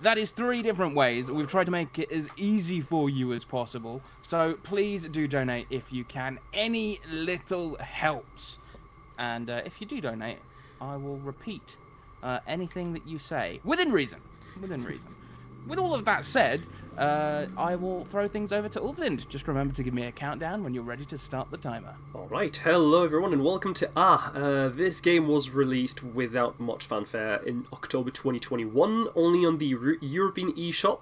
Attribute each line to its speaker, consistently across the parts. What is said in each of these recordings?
Speaker 1: That is 3 different ways. We've tried to make it as easy for you as possible. So please do donate if you can. Any little helps. And if you do donate, I will repeat anything that you say. Within reason. Within reason. With all of that said, I will throw things over to Ulvind. Just remember to give me a countdown when you're ready to start the timer.
Speaker 2: Alright, hello everyone and welcome to this game was released without much fanfare in October 2021, only on the European eShop.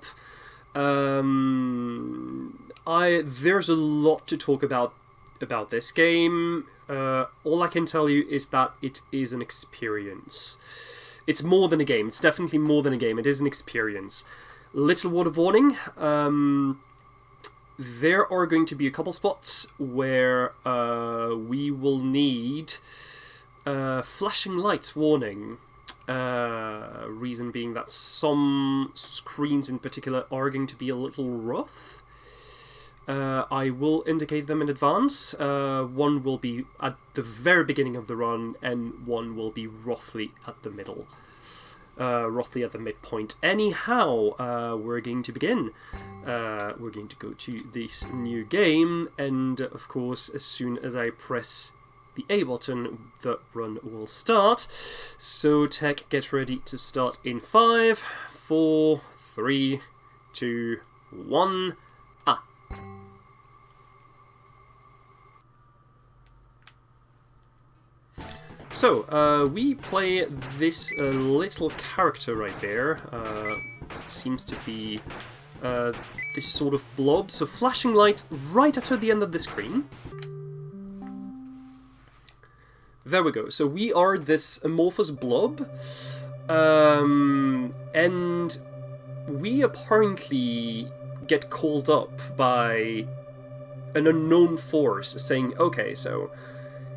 Speaker 2: There's a lot to talk about this game. All I can tell you is that it is an experience. It's more than a game, it's definitely more than a game, it is an experience. Little word of warning, there are going to be a couple spots where we will need flashing lights warning. Reason being that some screens in particular are going to be a little rough. I will indicate them in advance. One will be at the very beginning of the run, and one will be roughly at the middle. Roughly at the midpoint. Anyhow, we're going to begin. We're going to go to this new game, and of course, as soon as I press the A button, the run will start. So, tech, get ready to start in 5, 4, 3, 2, 1. So, we play this little character right there. It seems to be this sort of blob. So, flashing lights right after the end of the screen. There we go. So, we are this amorphous blob. And we apparently get called up by an unknown force saying, okay, so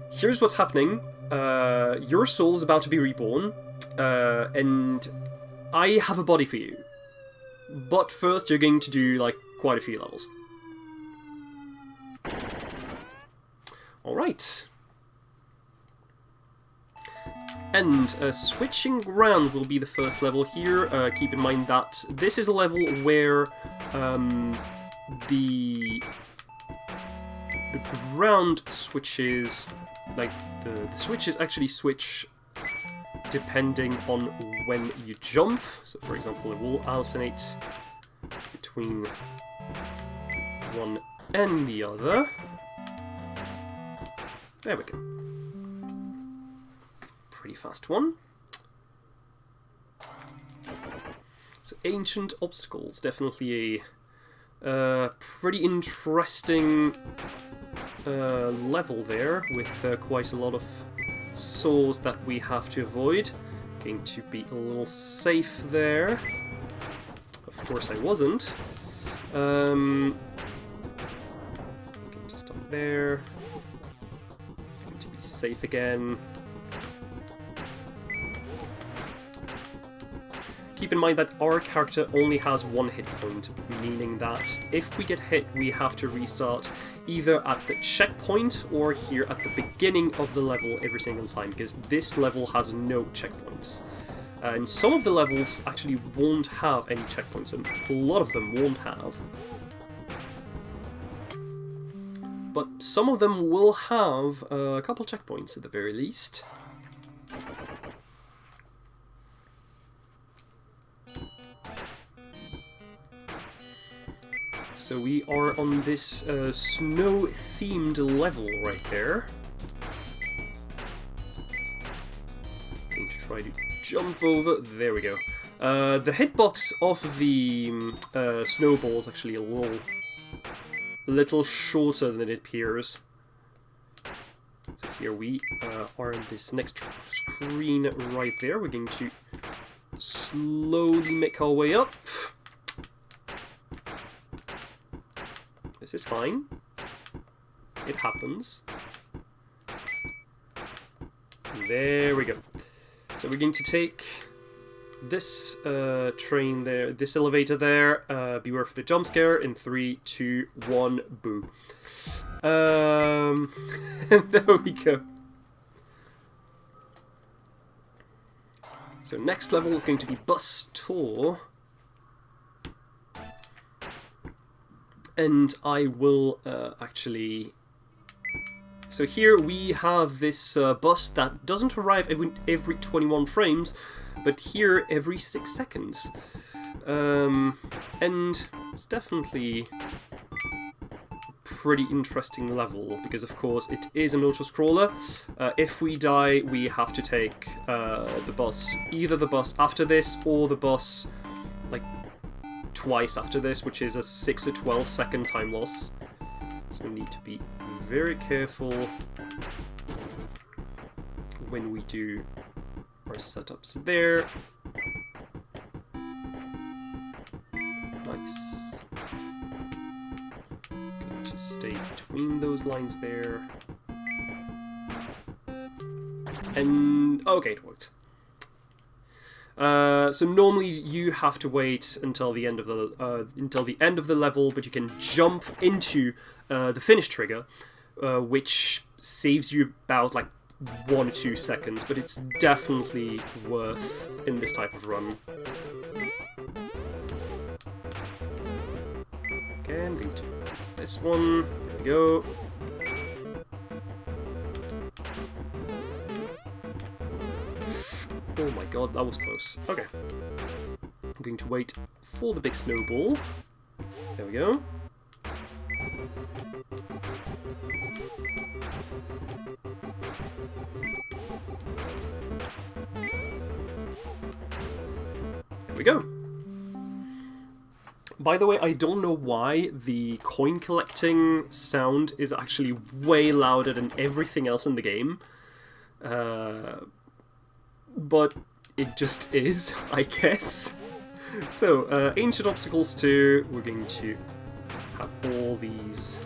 Speaker 2: here's what's happening. Your soul is about to be reborn, and I have a body for you. But first you're going to do, like, quite a few levels. Alright. And switching ground will be the first level here. Keep in mind that this is a level where the ground switches, like the switches actually switch depending on when you jump. So for example, it will alternate between one and the other. There we go. Pretty fast one. So ancient obstacles, definitely a pretty interesting level there, with quite a lot of souls that we have to avoid. Going to be a little safe there. Of course I wasn't. Going to stop there. Going to be safe again. Keep in mind that our character only has 1 hit point, meaning that if we get hit, we have to restart either at the checkpoint or here at the beginning of the level every single time, because this level has no checkpoints. And some of the levels actually won't have any checkpoints, and a lot of them won't have. But some of them will have a couple checkpoints at the very least. So we are on this snow-themed level right there. Going to try to jump over. There we go. The hitbox of the snowball is actually a little shorter than it appears. So here we are on this next screen right there. We're going to slowly make our way up. This is fine. It happens. There we go. So we're going to take this train there, this elevator there. Beware for the jump scare in 3, 2, 1, boo. There we go. So next level is going to be bus tour. And I will actually... So here we have this bus that doesn't arrive every 21 frames, but here every 6 seconds. And it's definitely pretty interesting level, because of course it is an auto-scroller. If we die, we have to take the bus, either the bus after this, or the bus like twice after this, which is a 6 or 12 second time loss. So we need to be very careful when we do our setups there. Nice. Stay between those lines there. And okay, it worked. So normally you have to wait until the end of the level, but you can jump into the finish trigger, which saves you about like 1 or 2 seconds, but it's definitely worth in this type of run. Okay, I'm going to this one. There we go. Oh my god, that was close. Okay. I'm going to wait for the big snowball. There we go. There we go. By the way, I don't know why the coin collecting sound is actually way louder than everything else in the game. But it just is, I guess. So, Ancient Obstacles 2, we're going to have all this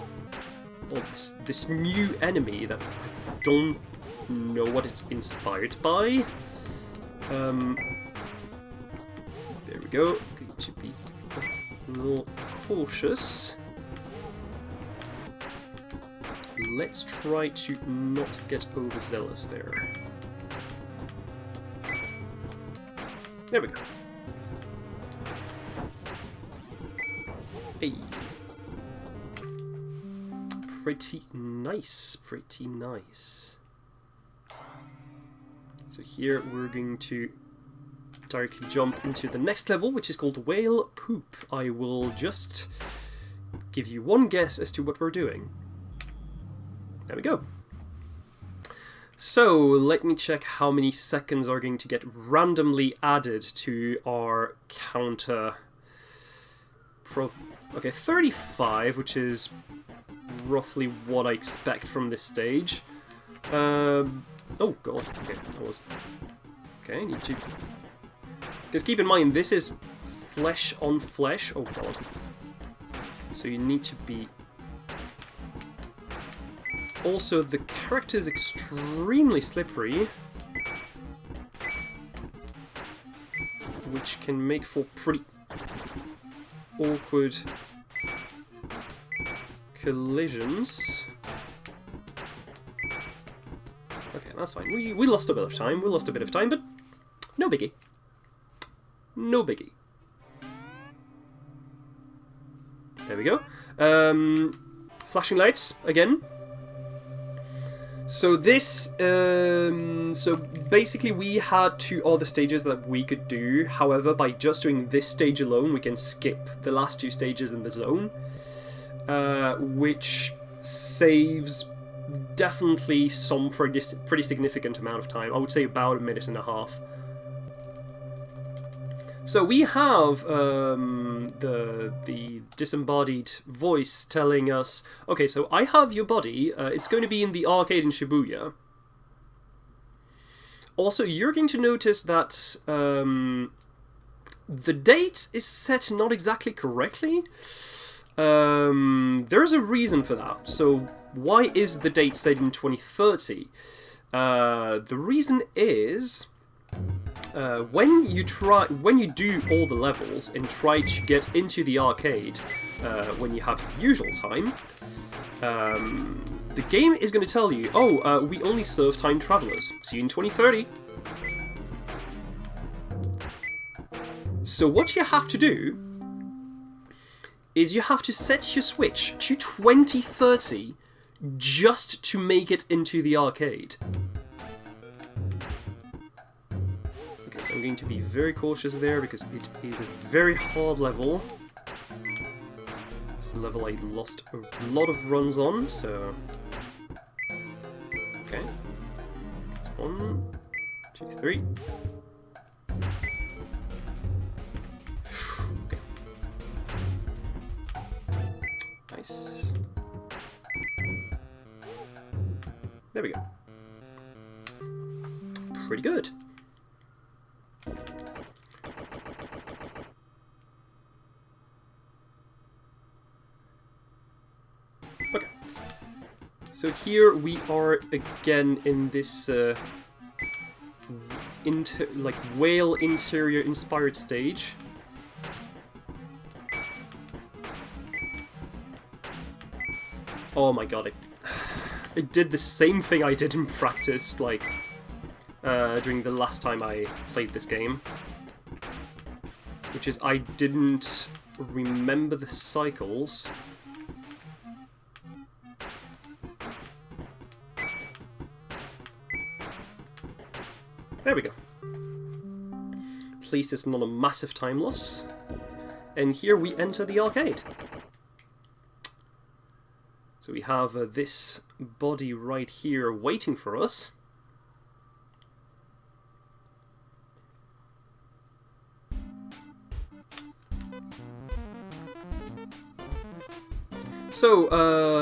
Speaker 2: new enemy that I don't know what it's inspired by. There we go, going to be a little cautious. Let's try to not get overzealous there. There we go. Hey. Pretty nice, pretty nice. So here we're going to directly jump into the next level, which is called Whale Poop. I will just give you one guess as to what we're doing. There we go. So, let me check how many seconds are going to get randomly added to our counter. Okay, 35, which is roughly what I expect from this stage. Oh god, okay, that was... Okay, I need to... Because keep in mind, this is flesh on flesh. Oh god. So you need to be... Also, the character is extremely slippery, which can make for pretty awkward collisions. Okay, that's fine. We lost a bit of time. But no biggie. No biggie. There we go. Flashing lights again. So this, so basically we had 2 other stages that we could do. However, by just doing this stage alone, we can skip the last 2 stages in the zone, which saves definitely some pretty significant amount of time. I would say about 1.5 minutes. So we have the disembodied voice telling us, okay, so I have your body, it's going to be in the arcade in Shibuya. Also, you're going to notice that the date is set not exactly correctly. There's a reason for that. So why is the date set in 2030? The reason is... when you do all the levels and try to get into the arcade when you have usual time, the game is going to tell you, oh, we only serve time travelers. See you in 2030. So what you have to do is you have to set your Switch to 2030 just to make it into the arcade. Okay, so I'm going to be very cautious there because it is a very hard level. It's a level I lost a lot of runs on, so... Okay. That's 1, 2, 3. Okay. Nice. There we go. Pretty good. Okay. So here we are again in this like whale interior inspired stage. Oh my god, I did the same thing I did in practice, like, during the last time I played this game. Which is, I didn't remember the cycles. There we go. At least it's not a massive time loss. And here we enter the arcade. So we have this body right here waiting for us. So,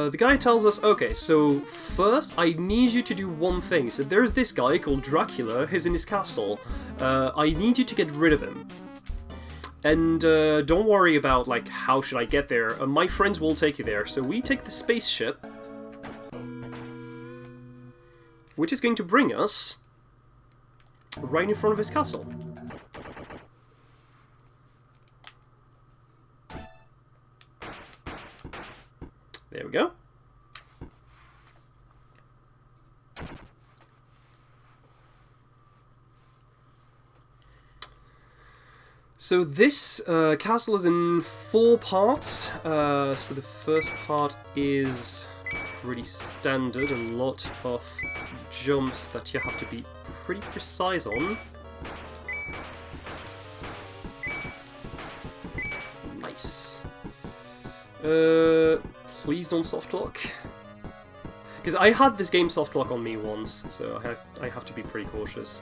Speaker 2: the guy tells us, okay, so first I need you to do one thing. So there's this guy called Dracula, he's in his castle. I need you to get rid of him. And don't worry about, like, how should I get there. My friends will take you there. So we take the spaceship, which is going to bring us right in front of his castle. There we go. So this castle is in 4 parts. So the first part is pretty standard, a lot of jumps that you have to be pretty precise on. Nice. Please don't softlock. Because I had this game softlock on me once, so I have to be pretty cautious.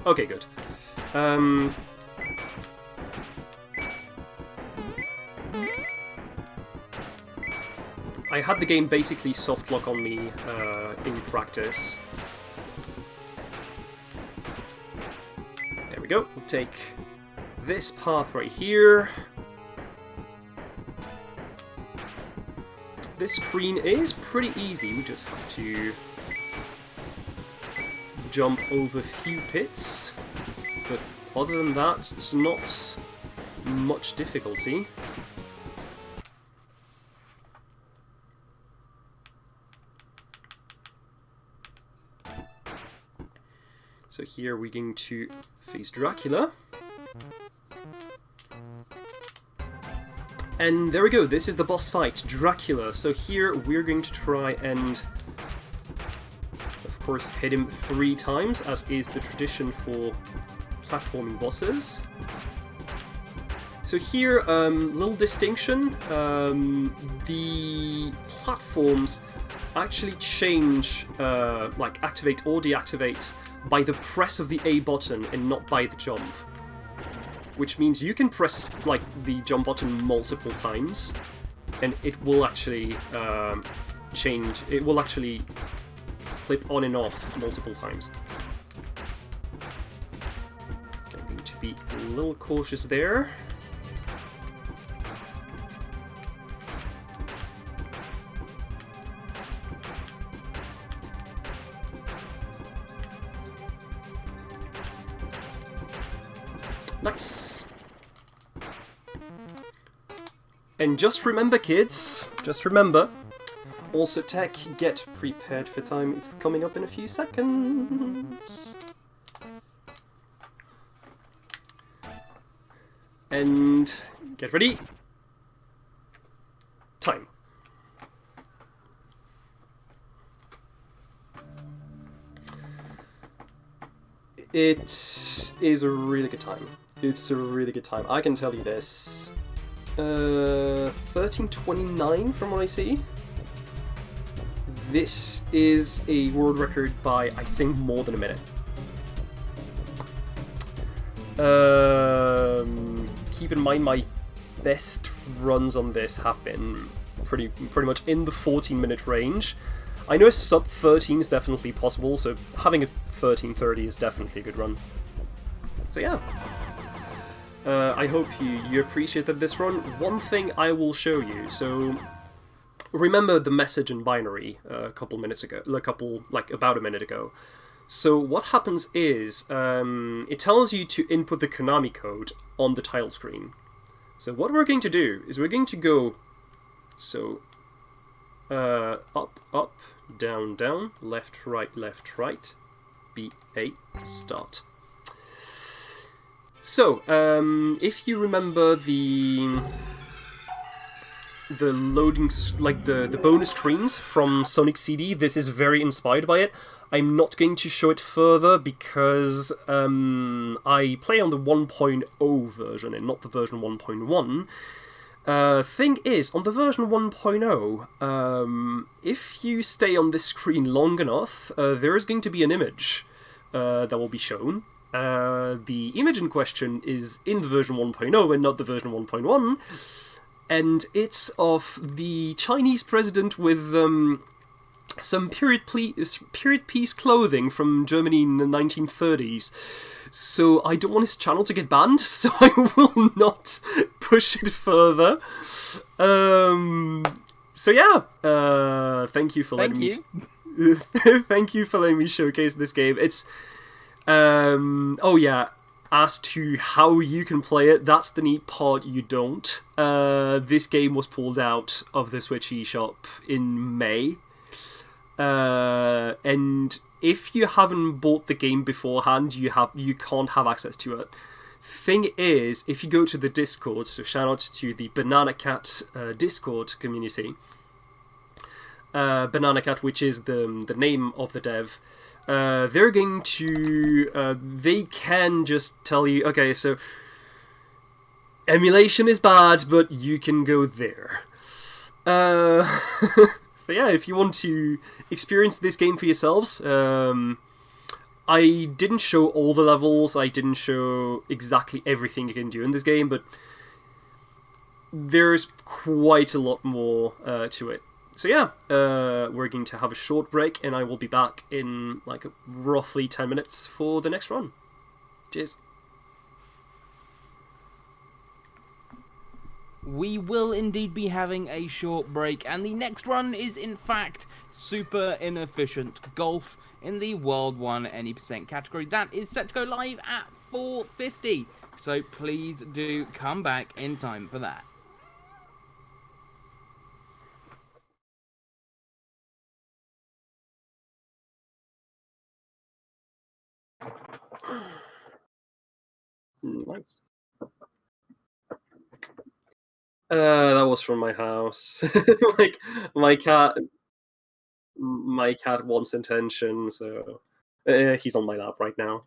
Speaker 2: Okay, good. I had the game basically softlock on me in practice. There we go. We'll take this path right here. This screen is pretty easy, we just have to jump over a few pits, but other than that, it's not much difficulty. So here we're going to face Dracula. And there we go, this is the boss fight, Dracula. So here we're going to try and, of course, hit him 3 times, as is the tradition for platforming bosses. So here, little distinction, the platforms actually change, like activate or deactivate, by the press of the A button and not by the jump. Which means you can press, like, the jump button multiple times, and it will actually change. It will actually flip on and off multiple times. Okay, I'm going to be a little cautious there. Nice. And just remember, kids, just remember, also tech, get prepared for time. It's coming up in a few seconds. And get ready. time. It is a really good time. It's a really good time. I can tell you this. 13:29 from what I see. This is a world record by, I think, more than a minute. Keep in mind my best runs on this have been pretty much in the 14-minute range. I know a sub 13 is definitely possible, so having a 13:30 is definitely a good run. So yeah. I hope you appreciated this run. One thing I will show you, so remember the message in binary about a minute ago. So what happens is, it tells you to input the Konami code on the title screen. So what we're going to do is we're going to go, up, up, down, down, left, right, B8, start. So, if you remember the loading, the bonus screens from Sonic CD, this is very inspired by it. I'm not going to show it further because I play on the 1.0 version and not the version 1.1. Thing is, on the version 1.0, if you stay on this screen long enough, there is going to be an image that will be shown. The image in question is in the version 1.0 and not the version 1.1, and it's of the Chinese president with some period piece clothing from Germany in the 1930s. So I don't want his channel to get banned, so I will not push it further. So yeah, thank you for letting me. Thank you for letting me showcase this game. It's oh yeah. As to how you can play it, that's the neat part. You don't. This game was pulled out of the Switch eShop in May. And if you haven't bought the game beforehand, you can't have access to it. Thing is, if you go to the Discord, so shout out to the Banana Cat Discord community, Banana Cat, which is the name of the dev, they're going to they can just tell you, okay, so emulation is bad, but you can go there. So yeah, if you want to experience this game for yourselves, I didn't show all the levels, I didn't show exactly everything you can do in this game, but there's quite a lot more to it. So yeah, we're going to have a short break, and I will be back in like roughly 10 minutes for the next run. Cheers.
Speaker 1: We will indeed be having a short break, and the next run is in fact Super Inefficient Golf in the World 1 any percent category. That is set to go live at 4:50, so please do come back in time for that.
Speaker 2: Nice. That was from my house. Like, my cat wants attention, so he's on my lap right now.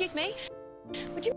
Speaker 3: Excuse me? Would you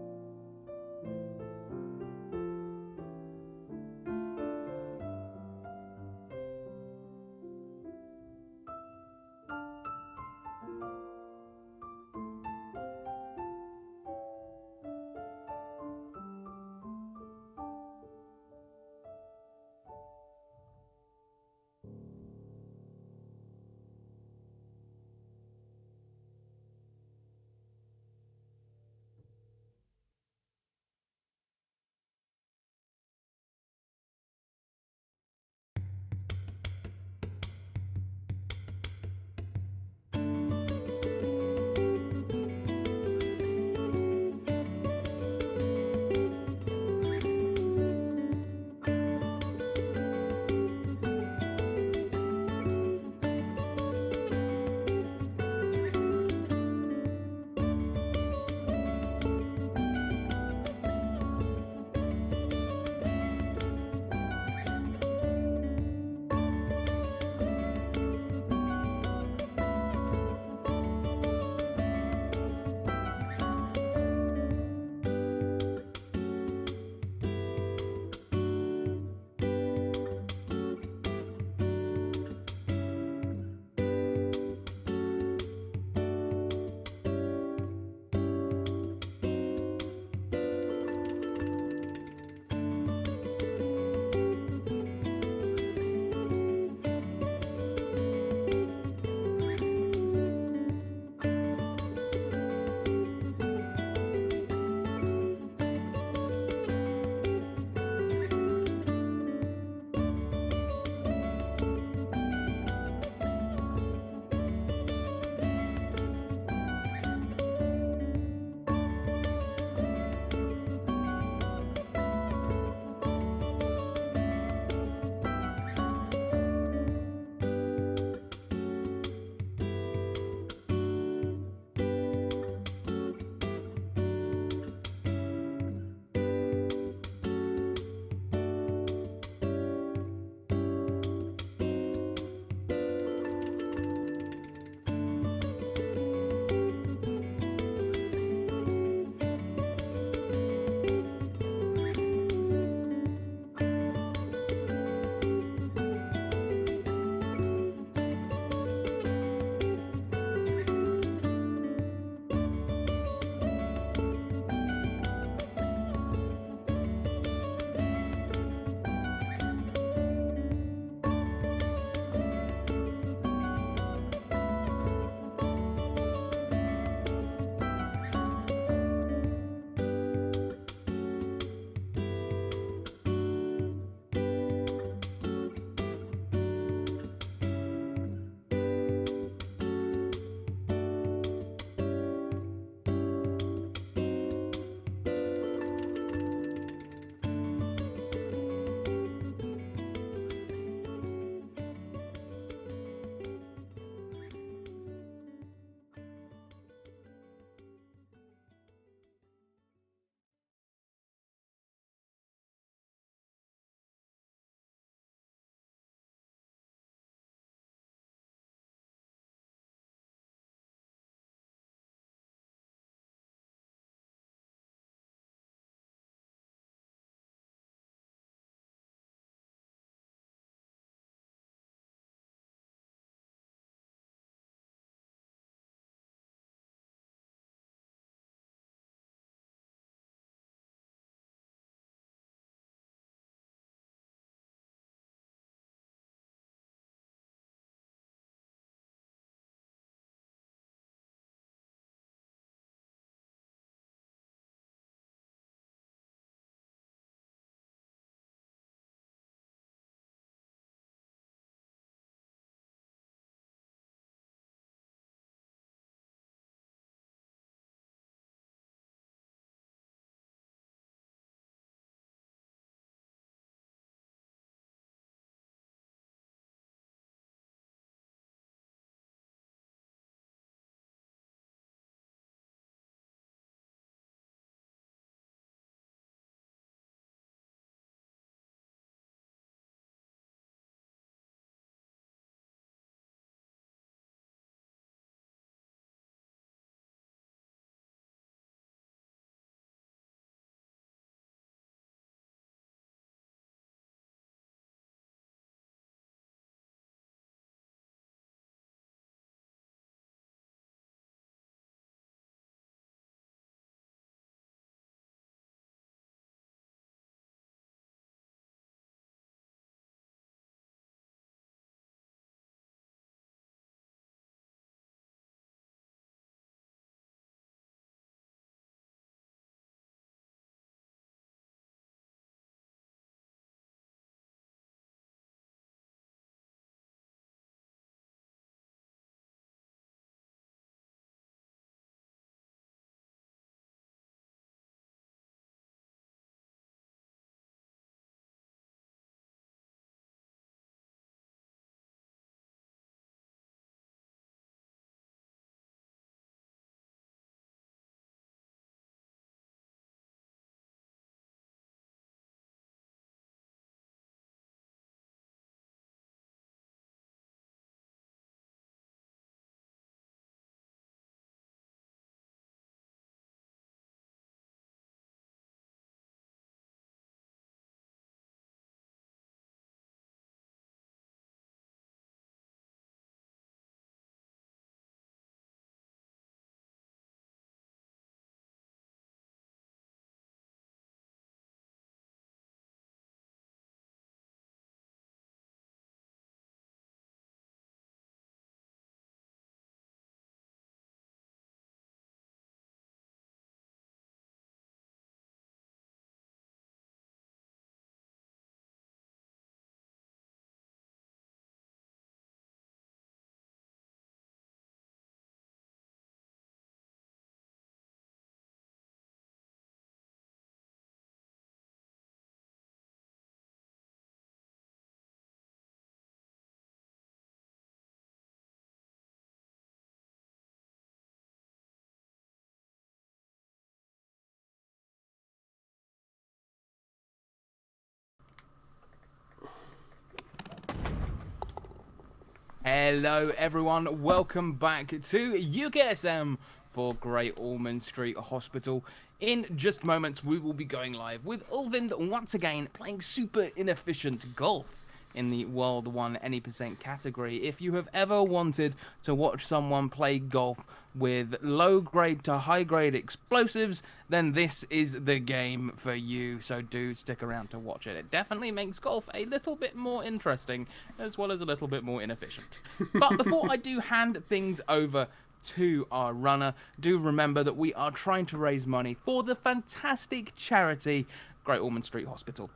Speaker 1: Hello everyone, welcome back to HUKSM for Great Ormond Street Hospital. In just moments we will be going live with Ulvind once again playing super inefficient golf in the World 1 any percent category. If you have ever wanted to watch someone play golf with low grade to high grade explosives, then this is the game for you, so do stick around to watch it. It definitely makes golf a little bit more interesting as well as a little bit more inefficient. But before I do hand things over to our runner, do remember that we are trying to raise money for the fantastic charity Great Ormond Street Hospital.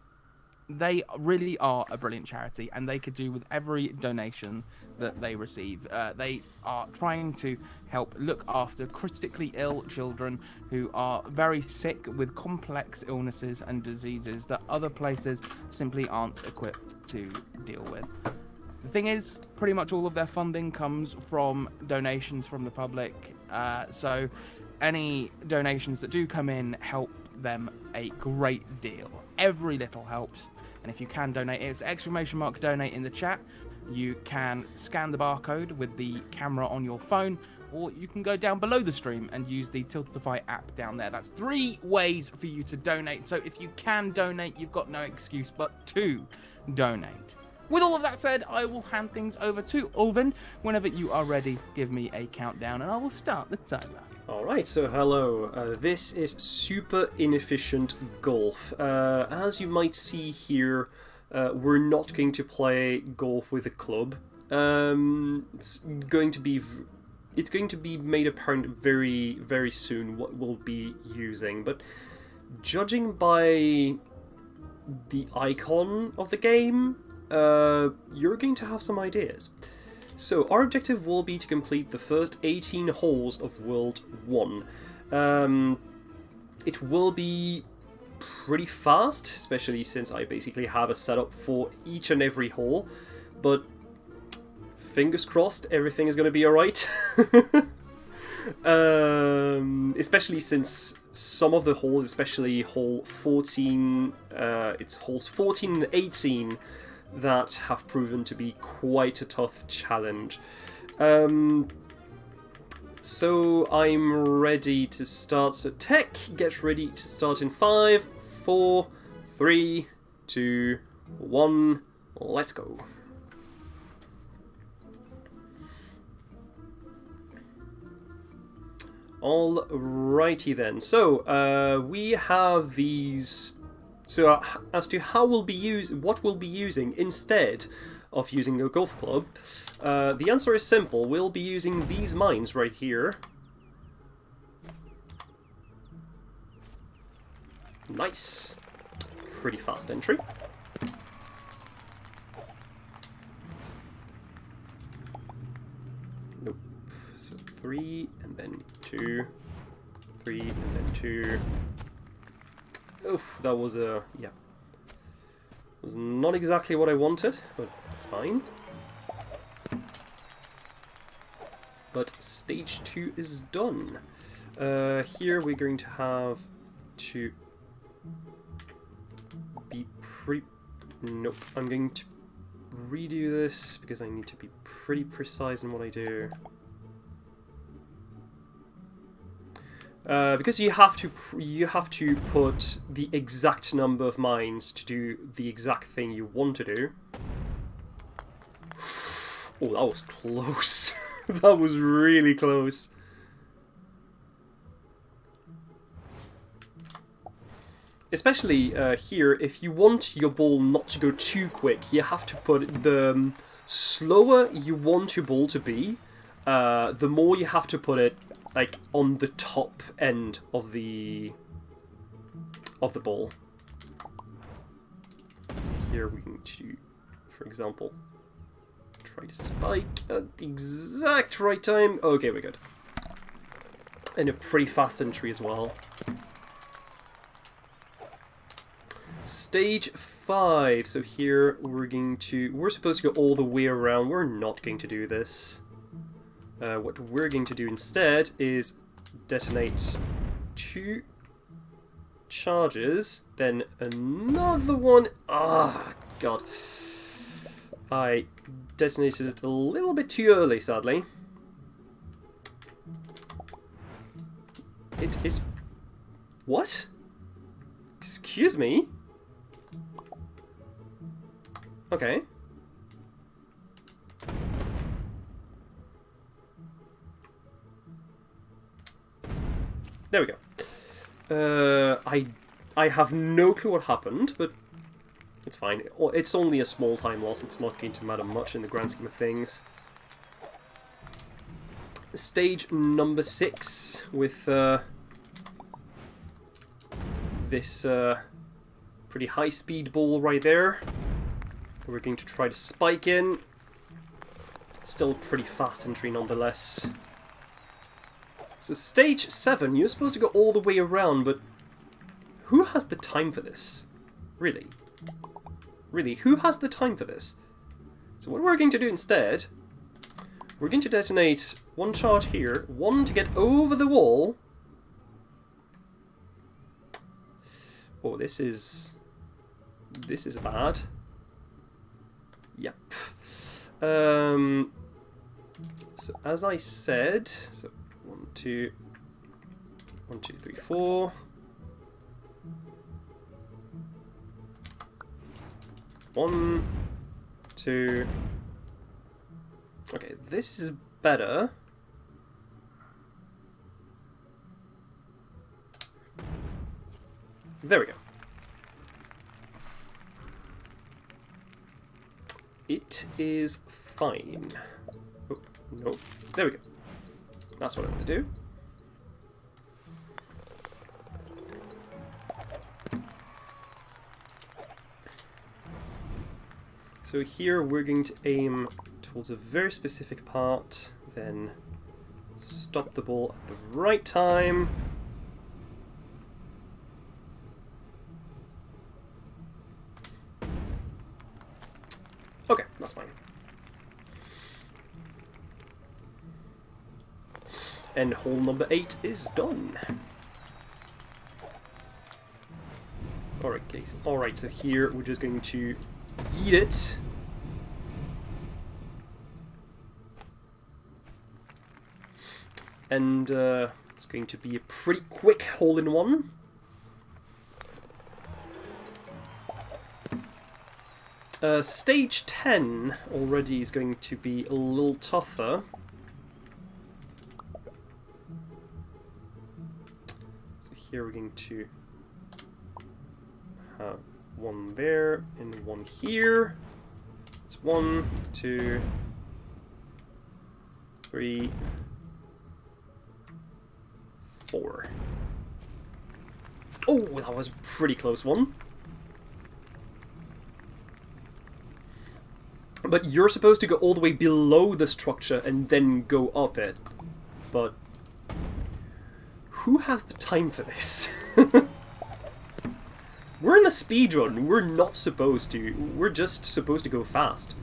Speaker 1: They really are a brilliant charity, and they could do with every donation that they receive. They are trying to help look after critically ill children who are very sick with complex illnesses and diseases that other places simply aren't equipped to deal with. The thing is, pretty much all of their funding comes from donations from the public, so any donations that do come in help them a great deal. Every little helps. And if you can donate, it's !donate in the chat. You can scan the barcode with the camera on your phone, or you can go down below the stream and use the Tiltify app down there. That's 3 ways for you to donate. So if you can donate, you've got no excuse but to donate. With all of that said, I will hand things over to Ulvind. Whenever you are ready, give me a countdown and I will start the timer.
Speaker 2: Alright, so hello, this is super inefficient golf. As you might see here, we're not going to play golf with a club. It's going to be made apparent very, very soon what we'll be using, but judging by the icon of the game, you're going to have some ideas. So our objective will be to complete the first 18 holes of World 1. It will be pretty fast, especially since I basically have a setup for each and every hole, but fingers crossed everything is going to be alright. Especially since some of the holes, especially hole 14, it's holes 14 and 18, that have proven to be quite a tough challenge. So I'm ready to start. So tech, get ready to start in 5, 4, 3, 2, 1, let's go. Alrighty then. So we have these. So as to how what we'll be using instead of using a golf club, the answer is simple. We'll be using these mines right here. Nice. Pretty fast entry. Nope. So 3 and then 2. 3 and then 2. Oof, that was yeah. Was not exactly what I wanted, but it's fine. But stage 2 is done. Here we're going to have to be pretty... Nope, I'm going to redo this because I need to be pretty precise in what I do. Because you have to put the exact number of mines to do the exact thing you want to do. Oh, that was close. That was really close. Especially here, if you want your ball not to go too quick, you have to put the slower you want your ball to be, the more you have to put it like on the top end of the ball. So here we need to, for example, try to spike at the exact right time. Okay, we're good. And a pretty fast entry as well. Stage 5. So here we're supposed to go all the way around. We're not going to do this. What we're going to do instead is detonate 2 charges, then another one. Ah, God. I designated it a little bit too early, sadly. It is... What? Excuse me? Okay. There we go. I have no clue what happened, but it's fine. It's only a small time loss. It's not going to matter much in the grand scheme of things. Stage number 6 with this pretty high-speed ball right there. We're going to try to spike in. Still pretty fast entry nonetheless. So stage 7, you're supposed to go all the way around, but who has the time for this? Really? Really, who has the time for this? So what we're going to do instead, we're going to designate one charge here, one to get over the wall. Oh, this is bad. Yep. So as I said, so 1, 2, 3, 4. 1, 2. Okay, this is better. There we go. It is fine. Oh, no. There we go. That's what I'm going to do. So here we're going to aim towards a very specific part, then stop the ball at the right time. Okay, that's fine. And hole number 8 is done. Alright, guys. Alright, so here we're just going to yeet it. And it's going to be a pretty quick hole-in-one. Stage 10 already is going to be a little tougher. So here we're going to have one there and one here. It's 1, 2, 3, 4. Oh, that was a pretty close one. But you're supposed to go all the way below the structure and then go up it. But who has the time for this? We're in a speedrun. We're not supposed to. We're just supposed to go fast.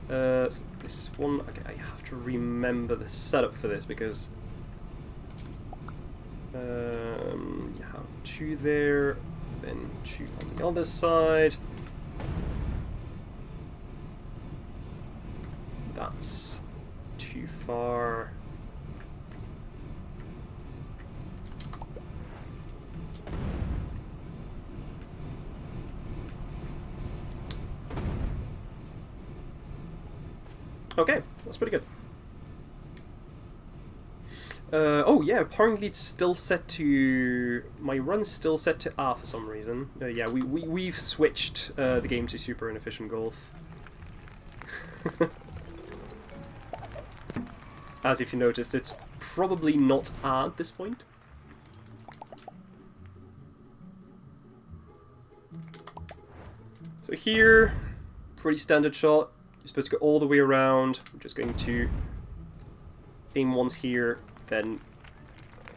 Speaker 2: So this one, okay, I have to remember the setup for this because you have 2 there, then 2 on the other side. That's too far. Okay, that's pretty good. Oh yeah, apparently it's still set to... My run's still set to R for some reason. Yeah, we've switched the game to Super Inefficient Golf. As if you noticed, it's probably not R at this point. So here, pretty standard shot. You're supposed to go all the way around. I'm just going to aim once here, then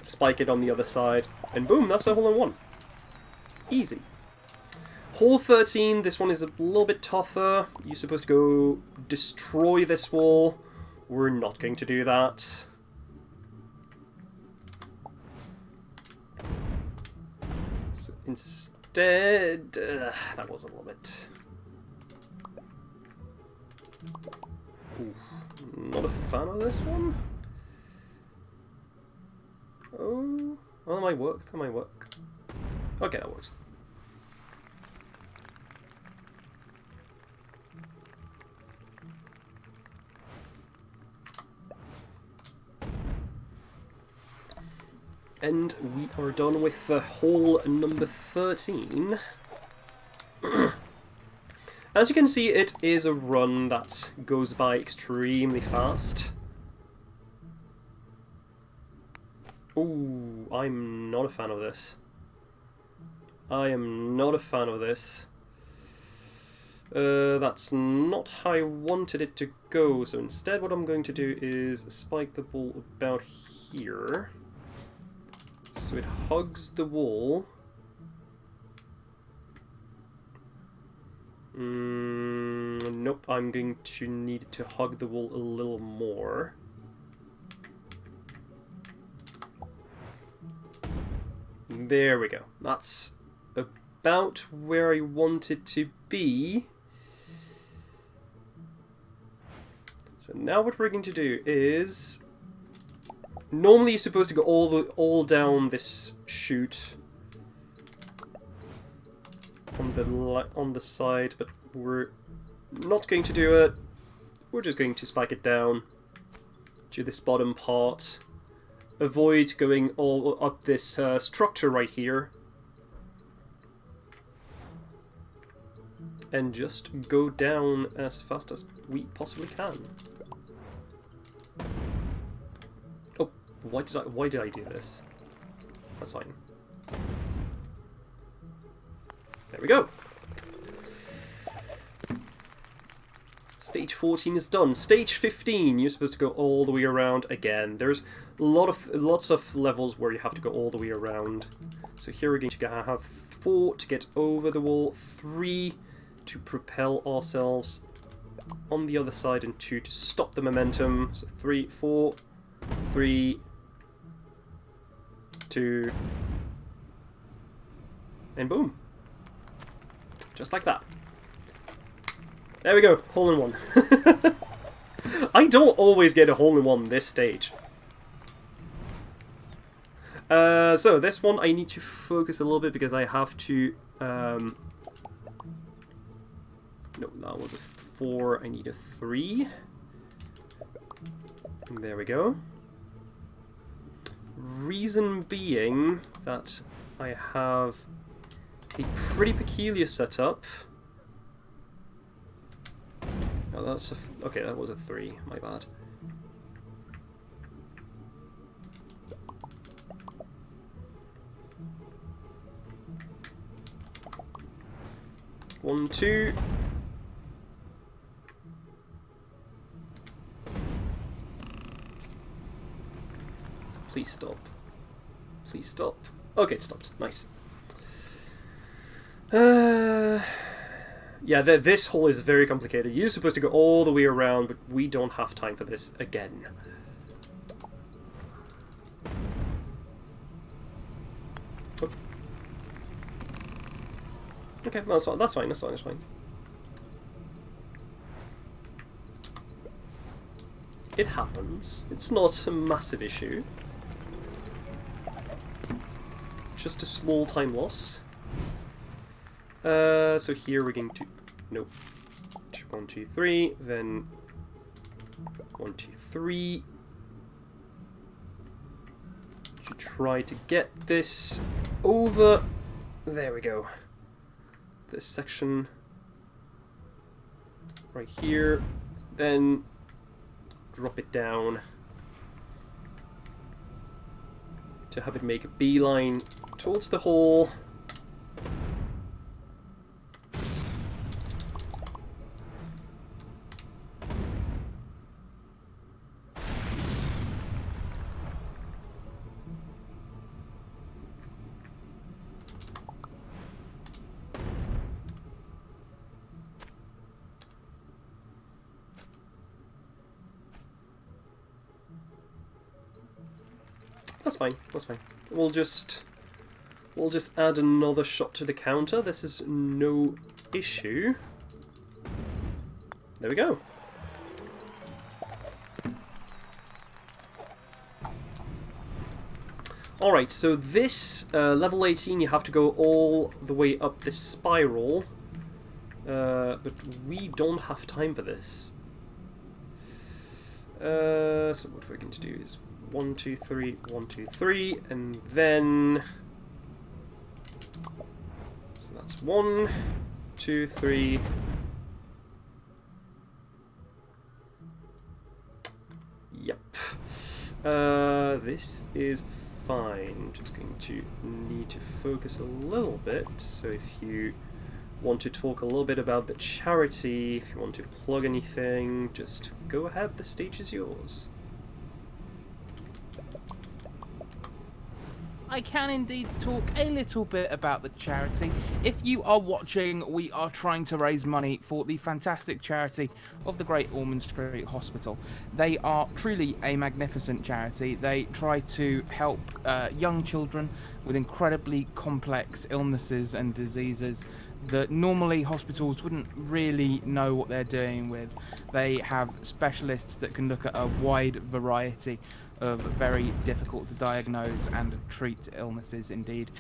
Speaker 2: spike it on the other side, and boom, that's a hole-in-one. Easy. Hole 13, this one is a little bit tougher. You're supposed to go destroy this wall. We're not going to do that. So instead, that was a little bit... Oof, not a fan of this one. Oh, well, that might work. That might work. Okay, that works. And we are done with hole number 13. As you can see, it is a run that goes by extremely fast. Ooh, I'm not a fan of this. I am not a fan of this. That's not how I wanted it to go, so instead what I'm going to do is spike the ball about here. So it hugs the wall. Nope, I'm going to need it to hug the wall a little more. There we go. That's about where I want it to be. So now what we're going to do is... Normally you're supposed to go all down this chute on the side, but we're not going to do it. We're just going to spike it down to this bottom part. Avoid going all up this structure right here. And just go down as fast as we possibly can. Oh, why did I do this? That's fine. There we go. Stage 14 is done. Stage 15, you're supposed to go all the way around again. There's lots of levels where you have to go all the way around. So here we're going to have 4 to get over the wall, 3 to propel ourselves on the other side, and 2 to stop the momentum. So 3, 4, 3, 2, and boom. Just like that. There we go, hole in one. I don't always get a hole in one this stage. So this one I need to focus a little bit because I have to... no, that was a 4, I need a 3. There we go. Reason being that I have a pretty peculiar setup. Oh, that's a okay, that was a 3, my bad. One, 2. Please stop. Please stop. Okay, it stopped. Nice. Yeah, this hole is very complicated. You're supposed to go all the way around, but we don't have time for this again. Oh. Okay, that's fine. That's fine. That's fine. That's fine. It happens. It's not a massive issue. Just a small time loss. So here we're going to... Nope. 1, 2, 3, then 1, 2, 3. To try to get this over. There we go. This section right here. Then drop it down to have it make a beeline towards the hole. That's fine, that's fine. We'll just add another shot to the counter. This is no issue. There we go. Alright, so this, level 18, you have to go all the way up this spiral. But we don't have time for this. So what we're going to do is 1, 2, 3, 1, 2, 3, and then... So that's 1, 2, 3... Yep. This is fine. Just going to need to focus a little bit. So if you want to talk a little bit about the charity, if you want to plug anything, just go ahead, the stage is yours.
Speaker 1: I can indeed talk a little bit about the charity. If you are watching, we are trying to raise money for the fantastic charity of the Great Ormond Street Hospital. They are truly a magnificent charity. They try to help young children with incredibly complex illnesses and diseases that normally hospitals wouldn't really know what they're doing with. They have specialists that can look at a wide variety of very difficult to diagnose and treat illnesses indeed.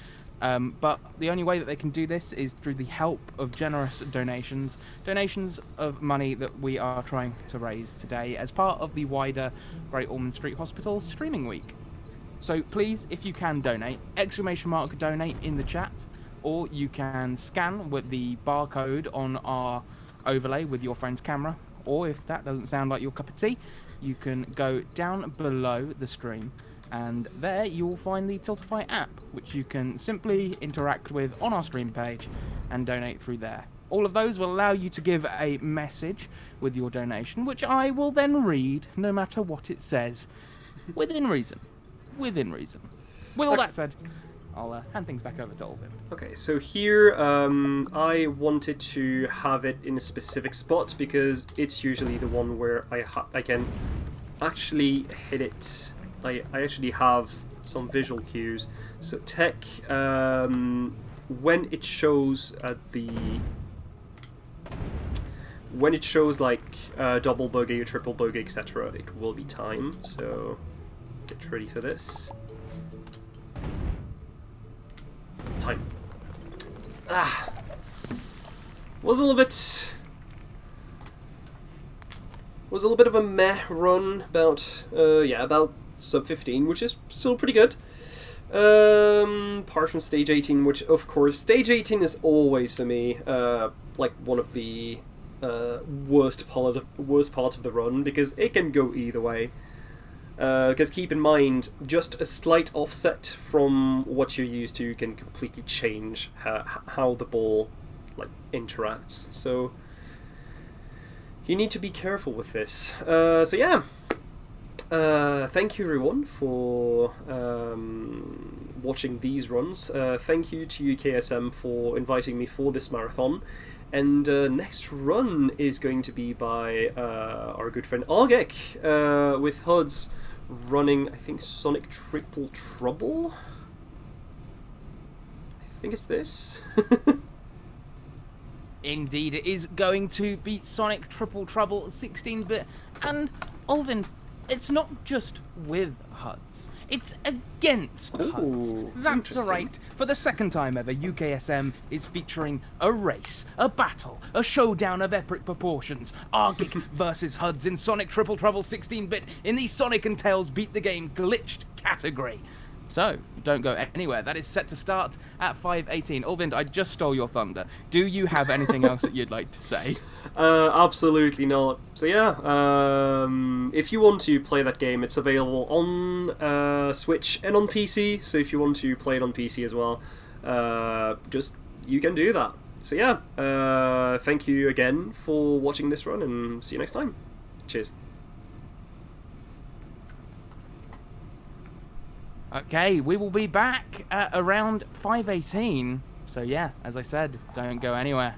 Speaker 1: But the only way that they can do this is through the help of generous donations of money that we are trying to raise today as part of the wider Great Ormond Street Hospital Streaming Week. So please, if you can donate, !donate in the chat, or you can scan with the barcode on our overlay with your phone's camera, or if that doesn't sound like your cup of tea, you can go down below the stream, and there you'll find the Tiltify app, which you can simply interact with on our stream page and donate through there. All of those will allow you to give a message with your donation, which I will then read, no matter what it says, within reason. Within reason. With all that said, I'll hand things back over to Ulvind.
Speaker 2: Okay, so here I wanted to have it in a specific spot because it's usually the one where I can actually hit it. I actually have some visual cues. So tech, when it shows like double bogey or triple bogey, etc., it will be time. So get ready for this. Time. Was a little bit of a meh run, about sub 15, which is still pretty good. Apart from stage 18, which of course stage 18 is always for me like one of the worst part of the run, because it can go either way. Because keep in mind, just a slight offset from what you're used to can completely change how the ball like interacts. So you need to be careful with this. So yeah, thank you everyone for watching these runs. Thank you to HUKSM for inviting me for this marathon. And next run is going to be by our good friend Argek, with HUDs running, I think, Sonic Triple Trouble? I think it's this.
Speaker 1: Indeed, it is going to be Sonic Triple Trouble 16-bit. And, Ulvind, it's not just with HUDs. It's against HUDs. That's right. For the second time ever, HUKSM is featuring a race, a battle, a showdown of epic proportions. Argic versus HUDs in Sonic Triple Trouble 16-bit in the Sonic and Tails Beat the Game glitched category. So, don't go anywhere. That is set to start at 5:18. Ulvind, I just stole your thunder. Do you have anything else that you'd like to say?
Speaker 2: Absolutely not. So yeah, if you want to play that game, it's available on Switch and on PC. So if you want to play it on PC as well, you can do that. So yeah, thank you again for watching this run, and see you next time. Cheers.
Speaker 1: Okay, we will be back at around 5:18. So yeah, as I said, don't go anywhere.